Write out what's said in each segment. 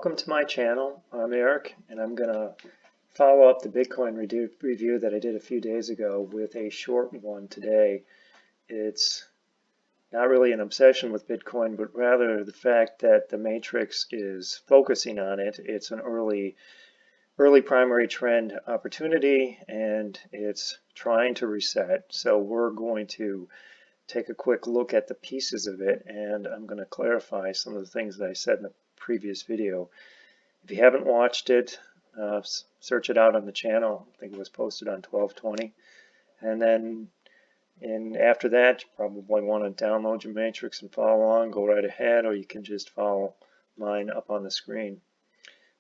Welcome to my channel. I'm Eric, and I'm going to follow up the Bitcoin review that I did a few days ago with a short one today. It's not really an obsession with Bitcoin, but rather the fact that the matrix is focusing on it. It's an early primary trend opportunity, and it's trying to reset. So we're going to take a quick look at the pieces of it, and I'm going to clarify some of the things that I said in the previous video. If you haven't watched it, search it out on the channel. I think it was posted on 12/20. And then after that, you probably want to download your matrix and follow along, go right ahead, or you can just follow mine up on the screen.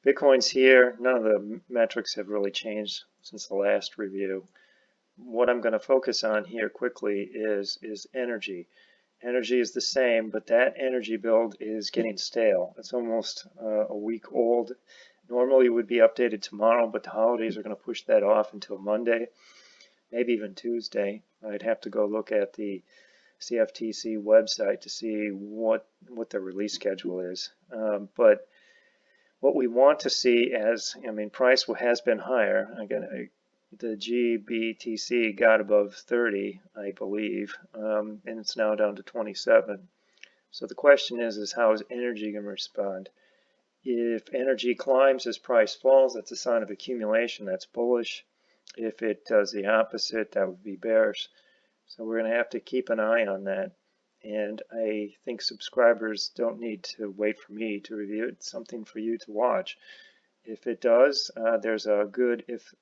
Bitcoin's here. None of the metrics have really changed since the last review. What I'm going to focus on here quickly is energy. Energy is the same, but that energy build is getting stale. It's almost a week old. Normally it would be updated tomorrow, but the holidays are going to push that off until Monday, maybe even Tuesday. I'd have to go look at the CFTC website to see what the release schedule is. But what we want to see price has been higher. Again, the GBTC got above 30, I believe, and it's now down to 27. So the question is how is energy going to respond? If energy climbs as price falls, that's a sign of accumulation. That's bullish. If it does the opposite, that would be bearish. So we're going to have to keep an eye on that. And I think subscribers don't need to wait for me to review it. It's something for you to watch. If it does, there's a good, if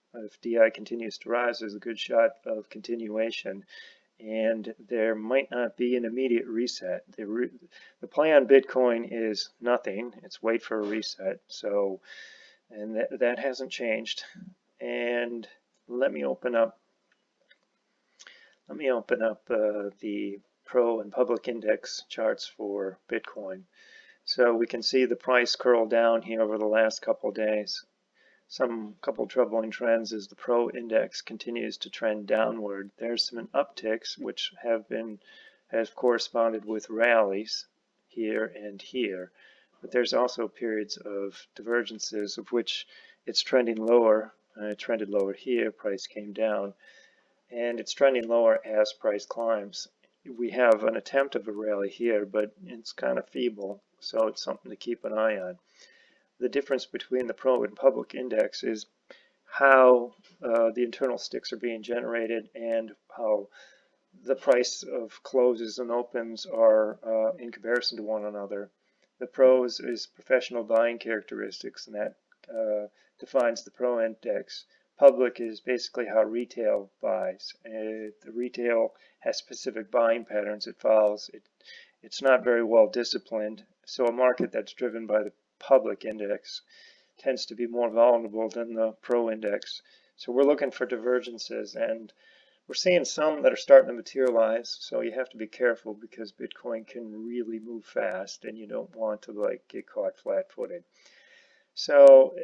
DI continues to rise, there's a good shot of continuation, and there might not be an immediate reset. The play on Bitcoin is nothing. It's wait for a reset. So, and that hasn't changed. And let me open up the pro and public index charts for Bitcoin. So we can see the price curl down here over the last couple of days. Couple troubling trends as the pro index continues to trend downward. There's some upticks which have corresponded with rallies here and here, but there's also periods of divergences of which it's trending lower. It trended lower here, price came down, and it's trending lower as price climbs. We have an attempt of a rally here, but it's kind of feeble, so it's something to keep an eye on. The difference between the pro and public index is how the internal sticks are being generated and how the price of closes and opens are in comparison to one another. The pros is professional buying characteristics, and that defines the pro index. Public is basically how retail buys. The retail has specific buying patterns it follows. It's not very well disciplined, so a market that's driven by the public index tends to be more vulnerable than the pro index. So we're looking for divergences, and we're seeing some that are starting to materialize, so you have to be careful because Bitcoin can really move fast and you don't want to get caught flat-footed. So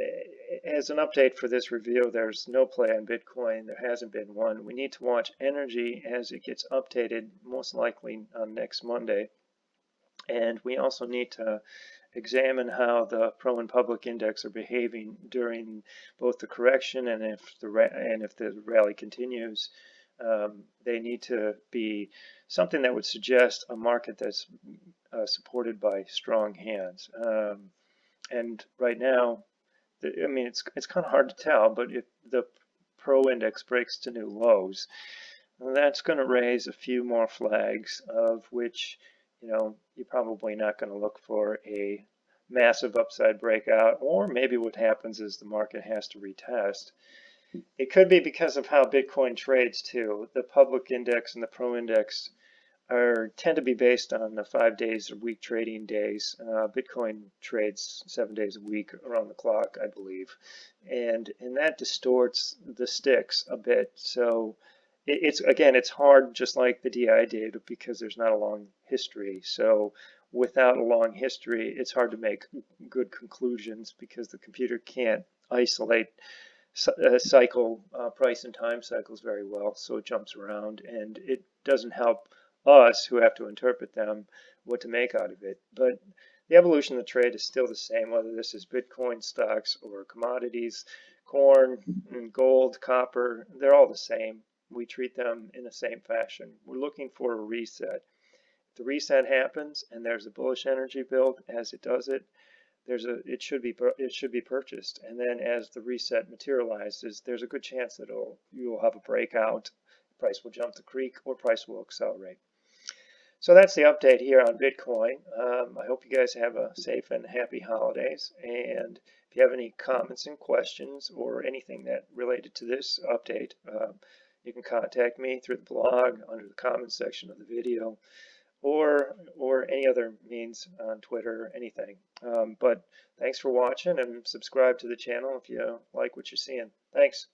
as an update for this review, there's no play on Bitcoin. There hasn't been one. We need to watch energy as it gets updated, most likely on next Monday. And we also need to examine how the pro and public index are behaving during both the correction and if the rally continues. They need to be something that would suggest a market that's supported by strong hands. And right now, it's kind of hard to tell, but if the pro index breaks to new lows, that's going to raise a few more flags, of which you're probably not going to look for a massive upside breakout, or maybe what happens is the market has to retest. It could be because of how Bitcoin trades too. The public index and the pro index tend to be based on the 5 days a week trading days. Bitcoin trades 7 days a week around the clock, I believe, and that distorts the sticks a bit. So it's hard, just like the DI data, because there's not a long history. So without a long history, it's hard to make good conclusions because the computer can't isolate cycle price and time cycles very well, so it jumps around, and it doesn't help us who have to interpret them what to make out of it. But the evolution of the trade is still the same, whether this is Bitcoin, stocks, or commodities, corn, gold, copper, they're all the same. We treat them in the same fashion. We're looking for a reset. If the reset happens and there's a bullish energy build as it does it, it should be purchased, and then as the reset materializes, there's a good chance that you will have a breakout, price will jump the creek, or price will accelerate. So that's the update here on Bitcoin. I hope you guys have a safe and happy holidays, and if you have any comments and questions or anything that related to this update, you can contact me through the blog under the comments section of the video, or any other means on Twitter, anything. But thanks for watching, and subscribe to the channel if you like what you're seeing. Thanks.